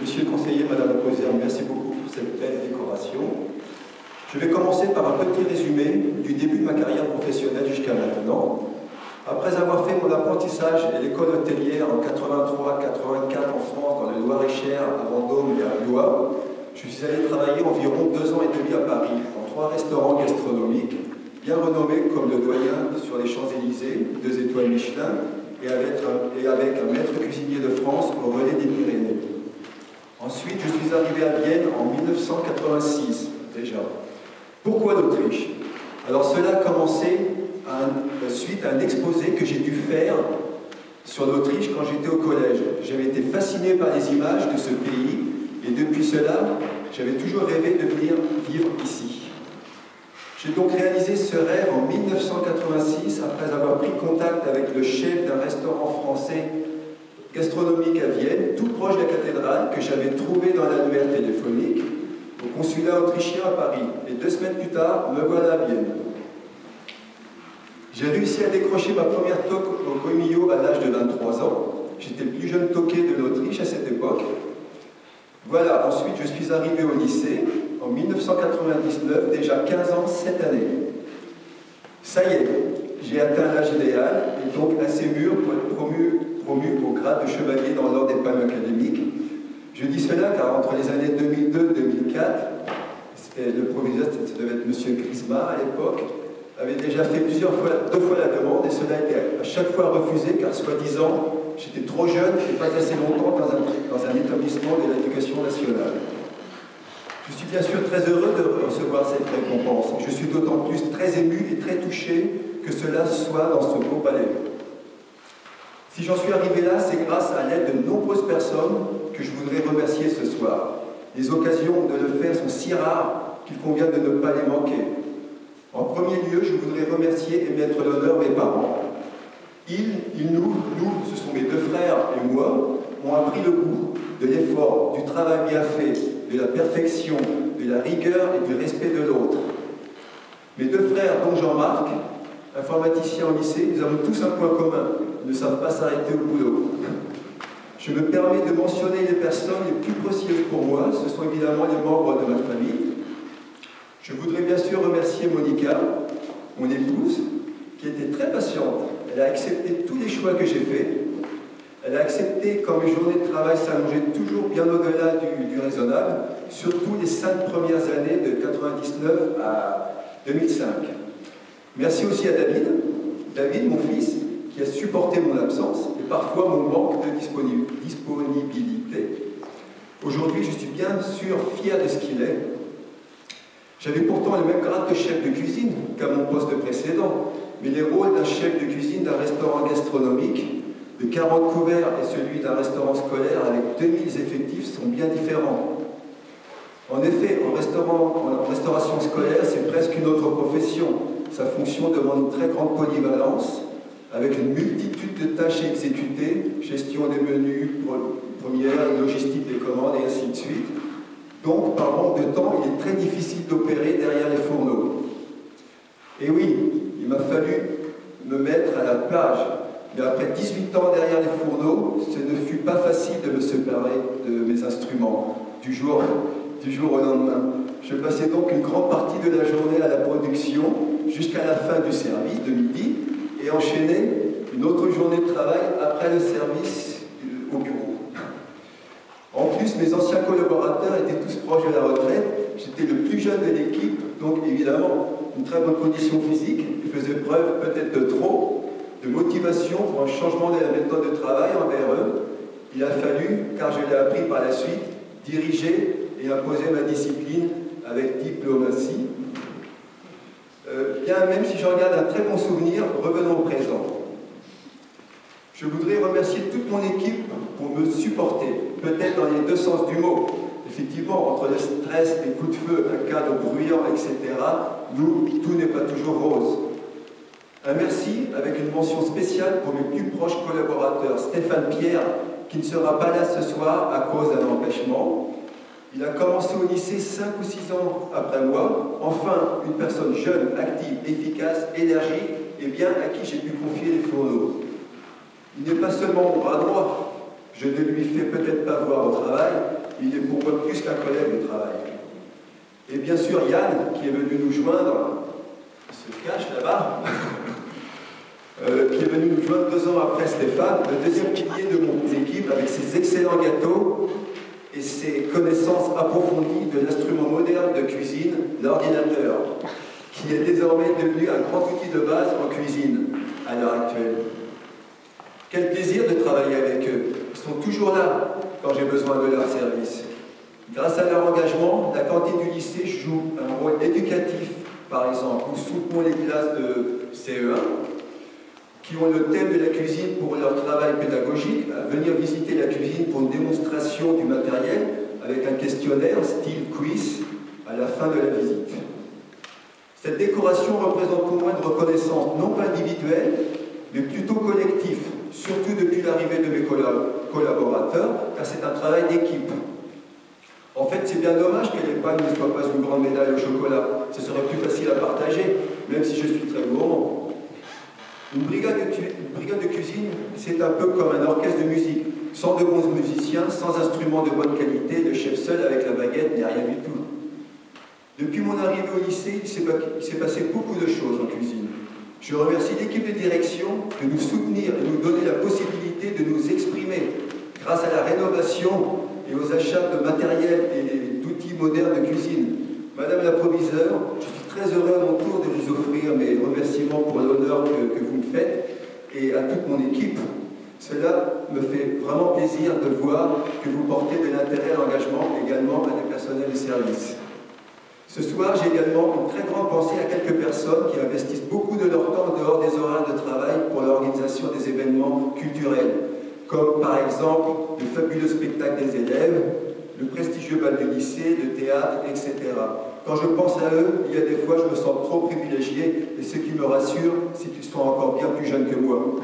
Monsieur le conseiller, Madame la Présidente, merci beaucoup pour cette belle décoration. Je vais commencer par un petit résumé du début de ma carrière professionnelle jusqu'à maintenant. Après avoir fait mon apprentissage à l'école hôtelière en 83-84 en France, dans le Loir-et-Cher, à Vendôme et à Blois, je suis allé travailler environ 2 ans et demi à Paris, dans 3 restaurants gastronomiques, bien renommés comme le Doyen sur les Champs-Élysées, 2 étoiles Michelin, et avec un maître cuisinier de France au relais des Pyrénées. Ensuite, je suis arrivé à Vienne en 1986, déjà. Pourquoi l'Autriche? Alors cela a commencé suite à un exposé que j'ai dû faire sur l'Autriche quand j'étais au collège. J'avais été fasciné par les images de ce pays et depuis cela, j'avais toujours rêvé de venir vivre ici. J'ai donc réalisé ce rêve en 1986 après avoir pris contact avec le chef d'un restaurant français gastronomique à Vienne, tout proche de la cathédrale, que j'avais trouvé dans l'annuaire téléphonique au consulat autrichien à Paris. Et 2 semaines plus tard, me voilà à Vienne. J'ai réussi à décrocher ma première toque au Comillo à l'âge de 23 ans. J'étais le plus jeune toqué de l'Autriche à cette époque. Voilà, ensuite je suis arrivé au lycée en 1999, déjà 15 ans cette année. Ça y est, j'ai atteint l'âge idéal et donc assez mûr pour être promu au grade de chevalier dans l'ordre des palmes académiques. Je dis cela car entre les années 2002 et 2004, c'était le proviseur, ça devait être M. Grisma à l'époque, avait déjà fait 2 fois la demande et cela a été à chaque fois refusé car soi-disant j'étais trop jeune et pas assez longtemps dans un établissement de l'éducation nationale. Je suis bien sûr très heureux de recevoir cette récompense. Je suis d'autant plus très ému et très touché que cela soit dans ce beau palais. Si j'en suis arrivé là, c'est grâce à l'aide de nombreuses personnes que je voudrais remercier ce soir. Les occasions de le faire sont si rares qu'il convient de ne pas les manquer. En premier lieu, je voudrais remercier et mettre à l'honneur mes parents. Nous, ce sont mes 2 frères et moi, ont appris le goût de l'effort, du travail bien fait, de la perfection, de la rigueur et du respect de l'autre. Mes 2 frères, dont Jean-Marc, informaticien au lycée, nous avons tous un point commun. Ils ne savent pas s'arrêter au boulot. Je me permets de mentionner les personnes les plus précieuses pour moi. Ce sont évidemment les membres de ma famille. Je voudrais bien sûr remercier Monica, mon épouse, qui était très patiente. Elle a accepté tous les choix que j'ai faits. Elle a accepté quand mes journées de travail s'allongeaient toujours bien au-delà du raisonnable, surtout les 5 premières années de 1999 à 2005. Merci aussi à David, mon fils, qui a supporté mon absence et parfois mon manque de disponibilité. Aujourd'hui, je suis bien sûr fier de ce qu'il est. J'avais pourtant le même grade de chef de cuisine qu'à mon poste précédent, mais les rôles d'un chef de cuisine d'un restaurant gastronomique de 40 couverts et celui d'un restaurant scolaire avec 2000 effectifs sont bien différents. En effet, en restauration scolaire, c'est presque une autre profession. Sa fonction demande une très grande polyvalence, avec une multitude de tâches à exécuter, gestion des menus, première, logistique des commandes et ainsi de suite. Donc, par manque de temps, il est très difficile d'opérer derrière les fourneaux. Et oui, il m'a fallu me mettre à la page. Mais après 18 ans derrière les fourneaux, ce ne fut pas facile de me séparer de mes instruments du jour au lendemain. Je passais donc une grande partie de la journée à la production jusqu'à la fin du service de midi et enchaîner une autre journée de travail après le service au bureau. En plus, mes anciens collaborateurs étaient tous proches de la retraite. J'étais le plus jeune de l'équipe, donc évidemment une très bonne condition physique. Je faisais preuve peut-être de trop de motivation pour un changement de la méthode de travail envers eux. Il a fallu, car je l'ai appris par la suite, diriger et imposer ma discipline avec diplomatie. Bien, même si j'en garde un très bon souvenir, revenons au présent. Je voudrais remercier toute mon équipe pour me supporter, peut-être dans les 2 sens du mot. Effectivement, entre le stress, les coups de feu, un cadre bruyant, etc., tout n'est pas toujours rose. Un merci avec une mention spéciale pour mes plus proches collaborateurs, Stéphane Pierre, qui ne sera pas là ce soir à cause d'un empêchement. Il a commencé au lycée 5 ou 6 ans après moi. Enfin, une personne jeune, active, efficace, énergique et bien à qui j'ai pu confier les fourneaux. Il n'est pas seulement mon bras droit. Je ne lui fais peut-être pas voir au travail, vois plus qu'un collègue de travail. Et bien sûr, Yann, qui est venu nous joindre, il se cache là-bas, qui est venu nous joindre 2 ans après Stéphane, le deuxième pilier de mon équipe, avec ses excellents gâteaux et ses connaissances approfondies de l'instrument moderne de cuisine, l'ordinateur, qui est désormais devenu un grand outil de base en cuisine à l'heure actuelle. Quel plaisir de travailler avec eux. Ils sont toujours là quand j'ai besoin de leur service. Grâce à leur engagement, la cantine du lycée joue un rôle éducatif. Par exemple, nous soutenons les classes de CE1 qui ont le thème de la cuisine pour leur travail pédagogique, à venir visiter la cuisine pour une démonstration du matériel avec un questionnaire style quiz à la fin de la visite. Cette décoration représente pour moi une reconnaissance non pas individuelle, mais plutôt collective, surtout depuis l'arrivée de mes collaborateurs, car c'est un travail d'équipe. En fait, c'est bien dommage que l'épargne ne soit pas une grande médaille au chocolat. Ce serait plus facile à partager, même si je suis très gourmand. Une brigade de cuisine, c'est un peu comme un orchestre de musique. Sans de bons musiciens, sans instruments de bonne qualité, le chef seul avec la baguette, il n'y a rien du tout. Depuis mon arrivée au lycée, il s'est passé beaucoup de choses en cuisine. Je remercie l'équipe de direction de nous soutenir et nous donner la possibilité de nous exprimer grâce à la rénovation et aux achats de matériel et d'outils modernes de cuisine. Madame la proviseure, je suis très heureux à mon tour de vous offrir mes remerciements pour l'honneur que vous me faites et à toute mon équipe. Cela me fait vraiment plaisir de voir que vous portez de l'intérêt et l'engagement également à des personnels de service. Ce soir, j'ai également une très grande pensée à quelques personnes qui investissent beaucoup de leur temps en dehors des horaires de travail pour l'organisation des événements culturels, comme par exemple le fabuleux spectacle des élèves, le prestigieux bal du lycée, le théâtre, etc. Quand je pense à eux, il y a des fois je me sens trop privilégié, et ce qui me rassure, c'est qu'ils sont encore bien plus jeunes que moi.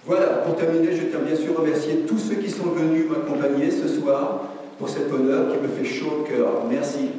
Voilà, pour terminer, je tiens bien sûr à remercier tous ceux qui sont venus m'accompagner ce soir pour cet honneur qui me fait chaud au cœur. Merci.